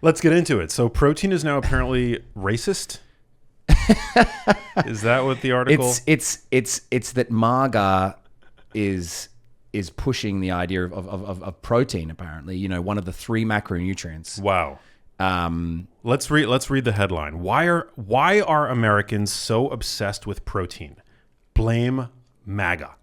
Let's get into it. So protein is now apparently racist. Is that what the article? It's that MAGA is pushing the idea of protein. Apparently, one of the 3 macronutrients. Wow. Let's read the headline. Why are Americans so obsessed with protein? Blame MAGA.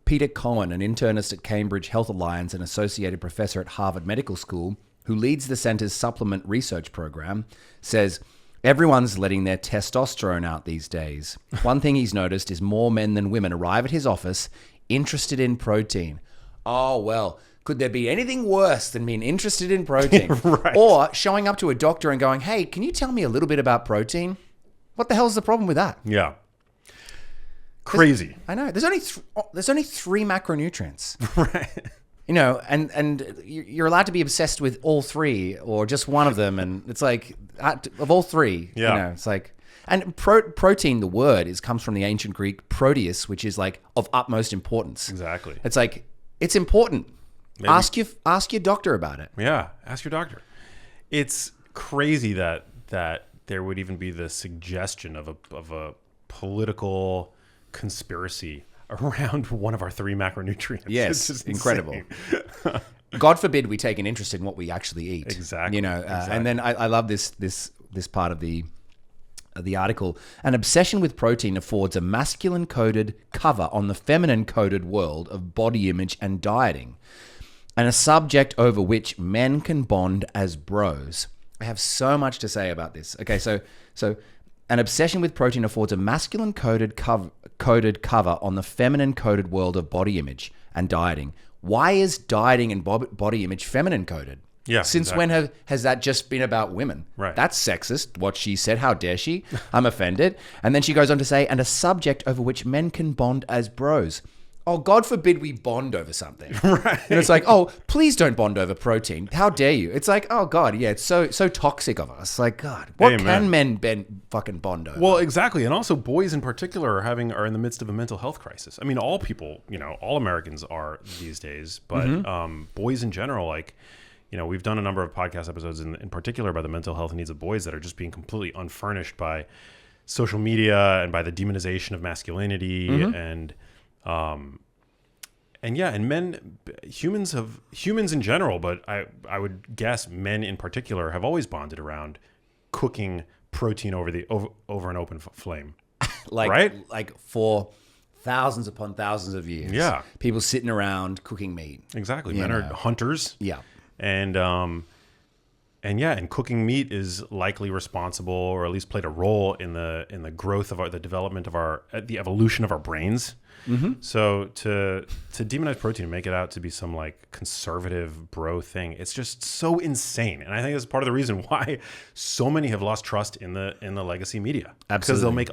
Peter Cohen, an internist at Cambridge Health Alliance and associated professor at Harvard Medical School, who leads the center's supplement research program, says everyone's letting their testosterone out these days. One thing he's noticed is more men than women arrive at his office interested in protein. Oh, well, could there be anything worse than being interested in protein? Right. Or showing up to a doctor and going, hey, can you tell me a little bit about protein? What the hell's the problem with that? Yeah. Crazy. I know. There's only 3 macronutrients. Right. And you're allowed to be obsessed with all 3 or just one of them. And it's like, of all 3, it's like, and protein, the word comes from the ancient Greek proteus, which is like of utmost importance. Exactly. It's like, it's important. Maybe. Ask your doctor about it. Yeah. Ask your doctor. It's crazy that there would even be the suggestion of a political conspiracy around one of our 3 macronutrients. Yes, it's incredible. God forbid we take an interest in what we actually eat. Exactly. Exactly. And then I love this part of the article. An obsession with protein affords a masculine-coded cover on the feminine-coded world of body image and dieting, and a subject over which men can bond as bros. I have so much to say about this. Okay, so an obsession with protein affords a masculine-coded cover on the feminine-coded world of body image and dieting. Why is dieting and body image feminine-coded? Yeah. Since exactly. when has that just been about women? Right. That's sexist, what she said. How dare she? I'm offended. And then she goes on to say, and a subject over which men can bond as bros. Oh, God forbid we bond over something. Right. And it's like, oh, please don't bond over protein. How dare you? It's like, oh, God, yeah, it's so toxic of us. Like, God, what can men fucking bond over? Well, exactly. And also boys in particular are in the midst of a mental health crisis. I mean, all people, all Americans are these days, but boys in general, like, we've done a number of podcast episodes in particular about the mental health needs of boys that are just being completely unfurnished by social media and by the demonization of masculinity and men, humans in general, but I would guess men in particular have always bonded around cooking protein over an open flame. Right? Like for thousands upon thousands of years. Yeah. People sitting around cooking meat. Exactly. Men are hunters. Yeah. And cooking meat is likely responsible, or at least played a role in the growth of the development of the evolution of our brains. Mm-hmm. So to demonize protein and make it out to be some like conservative bro thing, it's just so insane. And I think that's part of the reason why so many have lost trust in the legacy media. Absolutely. Because they'll make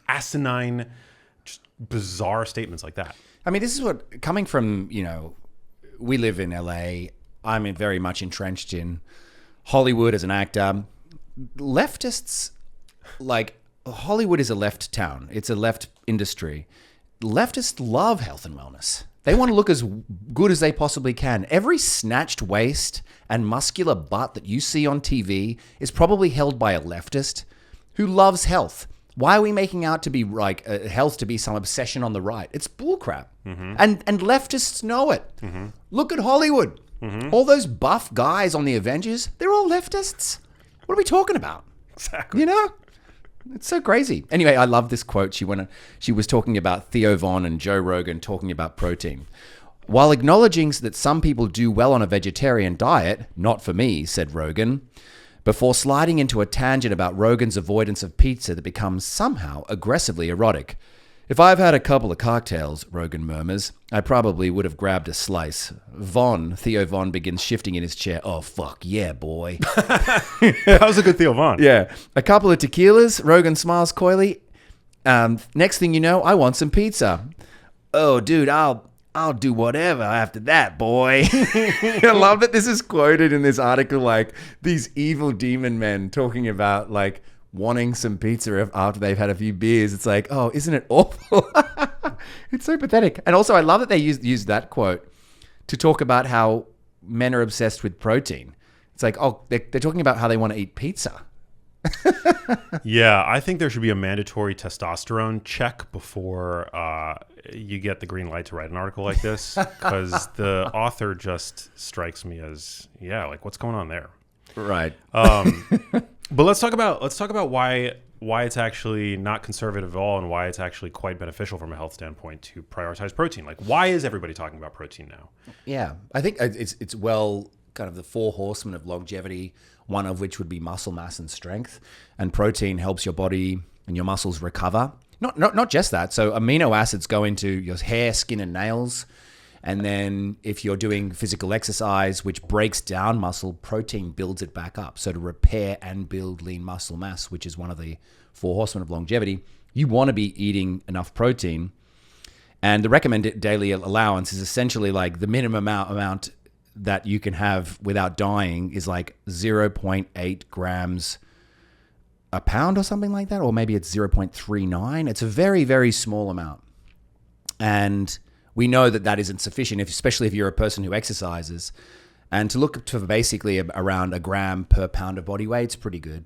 asinine, just bizarre statements like that. I mean, this is what, coming from, we live in LA. I'm very much entrenched in Hollywood as an actor. Leftists, like, Hollywood is a left town. It's a left industry. Leftists love health and wellness. They want to look as good as they possibly can. Every snatched waist and muscular butt that you see on TV is probably held by a leftist who loves health. Why are we making out to be like health to be some obsession on the right? It's bullcrap. Mm-hmm. And leftists know it. Mm-hmm. Look at Hollywood. Mm-hmm. All those buff guys on the Avengers, they're all leftists. What are we talking about? Exactly. It's so crazy. Anyway, I love this quote. She was talking about Theo Von and Joe Rogan talking about protein. While acknowledging that some people do well on a vegetarian diet, not for me, said Rogan, before sliding into a tangent about Rogan's avoidance of pizza that becomes somehow aggressively erotic. If I've had a couple of cocktails, Rogan murmurs, I probably would have grabbed a slice. Theo Von begins shifting in his chair. Oh, fuck, yeah, boy. That was a good Theo Von. Yeah. A couple of tequilas, Rogan smiles coyly. Next thing you know, I want some pizza. Oh, dude, I'll do whatever after that, boy. I love that this is quoted in this article, like these evil demon men talking about, like, wanting some pizza after they've had a few beers. It's like, oh, isn't it awful? It's so pathetic. And also, I love that they use that quote to talk about how men are obsessed with protein. It's like, oh, they're talking about how they want to eat pizza. Yeah, I think there should be a mandatory testosterone check before you get the green light to write an article like this, because the author just strikes me as, like, what's going on there? Right. But let's talk about why it's actually not conservative at all, and why it's actually quite beneficial from a health standpoint to prioritize protein. Like, why is everybody talking about protein now? Yeah, I think it's well kind of the four horsemen of longevity, one of which would be muscle mass and strength. And protein helps your body and your muscles recover. Not just that. So amino acids go into your hair, skin, and nails. And then if you're doing physical exercise, which breaks down muscle, protein builds it back up. So to repair and build lean muscle mass, which is one of the four horsemen of longevity, you want to be eating enough protein. And the recommended daily allowance is essentially like the minimum amount that you can have without dying is like 0.8 grams a pound or something like that. Or maybe it's 0.39. It's a very, very small amount. And we know that isn't sufficient, especially if you're a person who exercises. And to look for basically around a gram per pound of body weight, it's pretty good.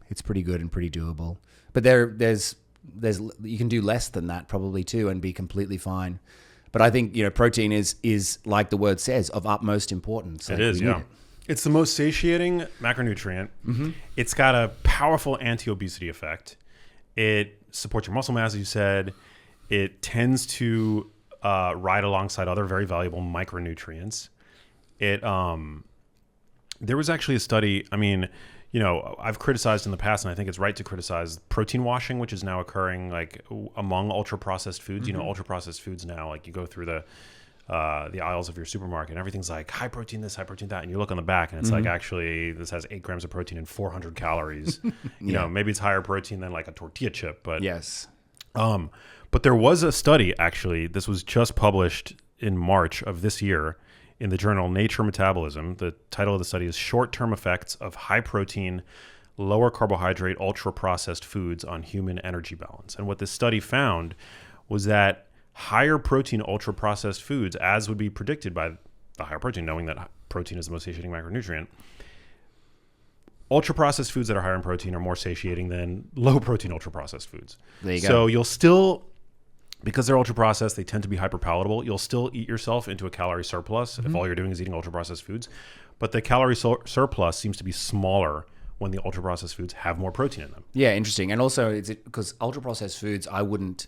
It's pretty good and pretty doable. But there's you can do less than that probably too and be completely fine. But I think, protein is like the word says, of utmost importance. It is, yeah. It's the most satiating macronutrient. Mm-hmm. It's got a powerful anti-obesity effect. It supports your muscle mass, as you said. It tends to ride alongside other very valuable micronutrients. There was actually a study, I've criticized in the past, and I think it's right to criticize protein washing, which is now occurring like among ultra-processed foods. Mm-hmm. Ultra-processed foods now, like you go through the aisles of your supermarket and everything's like high protein this, high protein that, and you look on the back and it's like, actually this has 8 grams of protein and 400 calories. Maybe it's higher protein than like a tortilla chip, but yes. But there was a study, actually, this was just published in March of this year in the journal Nature Metabolism. The title of the study is Short-Term Effects of High Protein, Lower Carbohydrate, Ultra-Processed Foods on Human Energy Balance. And what this study found was that higher protein, ultra-processed foods, as would be predicted by the higher protein, knowing that protein is the most satiating macronutrient, ultra-processed foods that are higher in protein are more satiating than low-protein ultra-processed foods. There you go. So you'll still, because they're ultra-processed, they tend to be hyper-palatable. You'll still eat yourself into a calorie surplus if all you're doing is eating ultra-processed foods. But the calorie surplus seems to be smaller when the ultra-processed foods have more protein in them. Yeah, interesting. And also, it's because ultra-processed foods, I wouldn't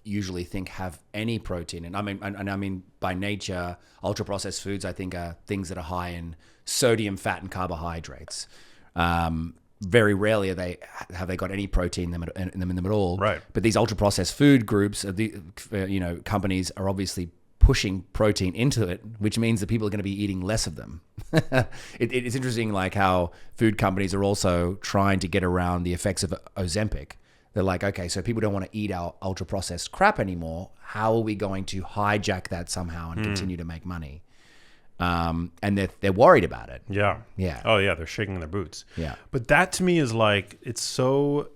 usually think have any protein. And I mean, by nature, ultra-processed foods, I think, are things that are high in sodium, fat, and carbohydrates. Very rarely have they got any protein in them at all. Right. But these ultra processed food groups, companies are obviously pushing protein into it, which means that people are going to be eating less of them. It's interesting, like how food companies are also trying to get around the effects of Ozempic. They're like, okay, so people don't want to eat our ultra processed crap anymore. How are we going to hijack that somehow and continue to make money? And they're worried about it. Yeah. Yeah. Oh, yeah. They're shaking their boots. Yeah. But that to me is like, it's so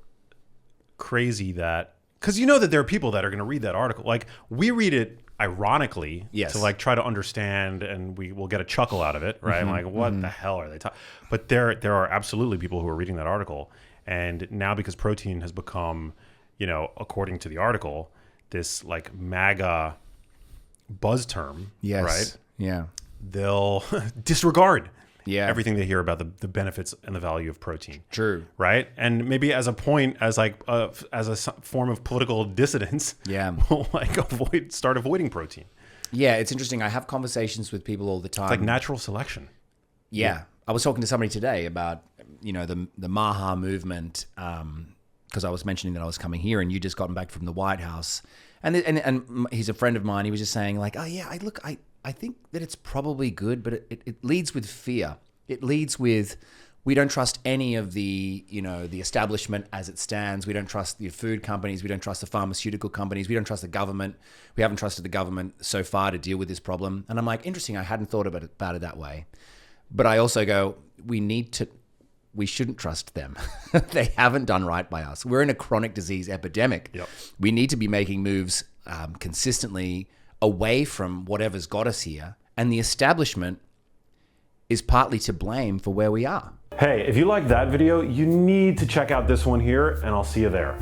crazy that, because you know that there are people that are going to read that article. Like, we read it ironically to like try to understand, and we will get a chuckle out of it, right? I'm like, what the hell are they talking? But there are absolutely people who are reading that article. And now, because protein has become, according to the article, this like MAGA buzz term, right? Yeah. They'll disregard everything they hear about the benefits and the value of protein. True. Right? And maybe as a point, as like as a form of political dissidence, we'll like start avoiding protein. Yeah, it's interesting. I have conversations with people all the time. It's like natural selection. Yeah. I was talking to somebody today about, the Maha Movement, because I was mentioning that I was coming here and you just gotten back from the White House. And he's a friend of mine. He was just saying like, oh yeah, I think that it's probably good, but it leads with fear. It leads with, we don't trust any of the, the establishment as it stands. We don't trust the food companies. We don't trust the pharmaceutical companies. We don't trust the government. We haven't trusted the government so far to deal with this problem. And I'm like, interesting. I hadn't thought about it that way. But I also go, we shouldn't trust them. They haven't done right by us. We're in a chronic disease epidemic. Yep. We need to be making moves consistently away from whatever's got us here. And the establishment is partly to blame for where we are. Hey, if you liked that video, you need to check out this one here, and I'll see you there.